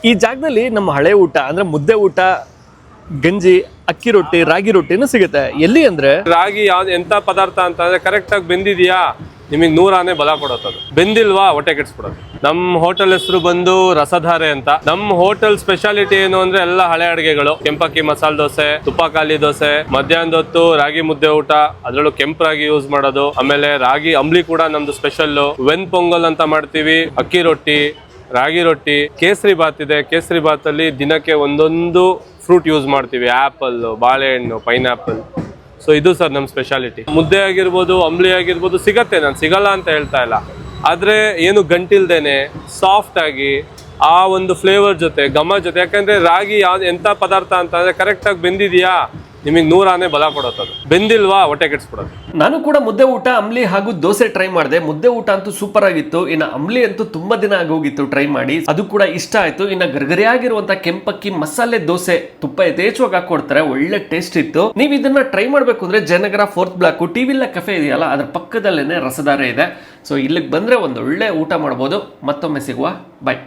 ಈ ಜಾಗದಲ್ಲಿ ನಮ್ಮ ಹಳೆ ಊಟ ಅಂದ್ರೆ ಮುದ್ದೆ ಊಟ, ಗಂಜಿ, ಅಕ್ಕಿ ರೊಟ್ಟಿ, ರಾಗಿ ರೊಟ್ಟಿನೂ ಸಿಗುತ್ತೆ. ಎಲ್ಲಿ ಅಂದ್ರೆ ರಾಗಿ ಯಾವ್ದು ಎಂತ ಪದಾರ್ಥ ಅಂತ ಅಂದ್ರೆ ಕರೆಕ್ಟ್ ಆಗಿ ಬೆಂದಿದ್ಯಾ ನಿಮಗೆ 100 ಆನೆ ಬಲ ಕೊಡತ್ತದು. ಬೆಂದಿಲ್ವಾ ಹೊಟ್ಟೆ ಕೆಡ್ಸ್ಬಿಡೋದು. ನಮ್ಮ ಹೋಟೆಲ್ ಹೆಸರು ಬಂದು ರಸಧಾರೆ ಅಂತ. ನಮ್ಮ ಹೋಟೆಲ್ ಸ್ಪೆಷಾಲಿಟಿ ಏನು ಅಂದ್ರೆ ಎಲ್ಲ ಹಳೆ ಅಡುಗೆಗಳು. ಕೆಂಪಕ್ಕಿ ಮಸಾಲೆ ದೋಸೆ, ತುಪ್ಪ ಖಾಲಿ ದೋಸೆ, ಮಧ್ಯಾಹ್ನದ ಹೊತ್ತು ರಾಗಿ ಮುದ್ದೆ ಊಟ, ಅದ್ರಲ್ಲೂ ಕೆಂಪು ರಾಗಿ ಯೂಸ್ ಮಾಡೋದು. ಆಮೇಲೆ ರಾಗಿ ಅಂಬ್ಲಿ ಕೂಡ ನಮ್ದು ಸ್ಪೆಷಲ್. ವೆನ್ ಪೊಂಗಲ್ ಅಂತ ಮಾಡ್ತೀವಿ, ಅಕ್ಕಿ ರೊಟ್ಟಿ, ರಾಗಿ ರೊಟ್ಟಿ, ಕೇಸರಿ ಬಾತ್ ಇದೆ. ಕೇಸರಿ ಬಾತ್ ಅಲ್ಲಿ ದಿನಕ್ಕೆ ಒಂದೊಂದು ಫ್ರೂಟ್ ಯೂಸ್ ಮಾಡ್ತೀವಿ. ಆಪಲ್, ಬಾಳೆಹಣ್ಣು, ಪೈನಾಪಲ್. ಸೊ ಇದು ಸರ್ ನಮ್ಮ ಸ್ಪೆಷಾಲಿಟಿ. ಮುದ್ದೆ ಆಗಿರ್ಬೋದು, ಅಂಬ್ಲಿ ಆಗಿರ್ಬೋದು ಸಿಗತ್ತೆ, ನಾನು ಸಿಗಲ್ಲ ಅಂತ ಹೇಳ್ತಾ ಇಲ್ಲ. ಆದ್ರೆ ಏನು ಗಂಟಿಲ್ದೇನೆ ಸಾಫ್ಟ್ ಆಗಿ ಆ ಒಂದು ಫ್ಲೇವರ್ ಜೊತೆ, ಘಮ ಜೊತೆ. ಯಾಕಂದ್ರೆ ರಾಗಿ ಯಾವ್ದು ಎಂತ ಪದಾರ್ಥ ಅಂತ ಅಂದ್ರೆ ಕರೆಕ್ಟ್ ಆಗಿ ಬೆಂದಿದ್ಯಾ ನಿಮಗೆ 100 ಆನೆ ಬಲ ಕೊಡತ್ತದು. ಬೆಂದಿಲ್ವಾ ಹೊಟ್ಟೆ ಕೆಡ್ಸ್ಬಿಡೋದು. ನಾನು ಕೂಡ ಮುದ್ದೆ ಊಟ, ಅಂಬ್ಲಿ ಹಾಗೂ ದೋಸೆ ಟ್ರೈ ಮಾಡಿದೆ. ಮುದ್ದೆ ಊಟ ಅಂತೂ ಸೂಪರ್ ಆಗಿತ್ತು. ಇನ್ನು ಅಂಬ್ಲಿ ಅಂತೂ ತುಂಬಾ ದಿನ ಆಗೋಗಿತ್ತು ಟ್ರೈ ಮಾಡಿ, ಅದು ಕೂಡ ಇಷ್ಟ ಆಯ್ತು. ಇನ್ನು ಗರಿಗರಿಯಾಗಿರುವಂತ ಕೆಂಪಕ್ಕಿ ಮಸಾಲೆ ದೋಸೆ ತುಪ್ಪ ಯಥೇಚ್ಛವಾಗಿ ಹಾಕೊಡ್ತಾರೆ, ಒಳ್ಳೆ ಟೇಸ್ಟ್ ಇತ್ತು. ನೀವು ಇದನ್ನ ಟ್ರೈ ಮಾಡ್ಬೇಕು ಅಂದ್ರೆ ಜಯನಗರ 4th ಬ್ಲಾಕ್ ಟಿವಿಲ್ಲ ಕೆಫೆ ಇದೆಯಲ್ಲ, ಅದ್ರ ಪಕ್ಕದಲ್ಲೇನೆ ರಸಧಾರೆ ಇದೆ. ಸೊ ಇಲ್ಲಿಗೆ ಬಂದ್ರೆ ಒಂದು ಒಳ್ಳೆ ಊಟ ಮಾಡ್ಬೋದು. ಮತ್ತೊಮ್ಮೆ ಸಿಗುವ, ಬಾಯ್.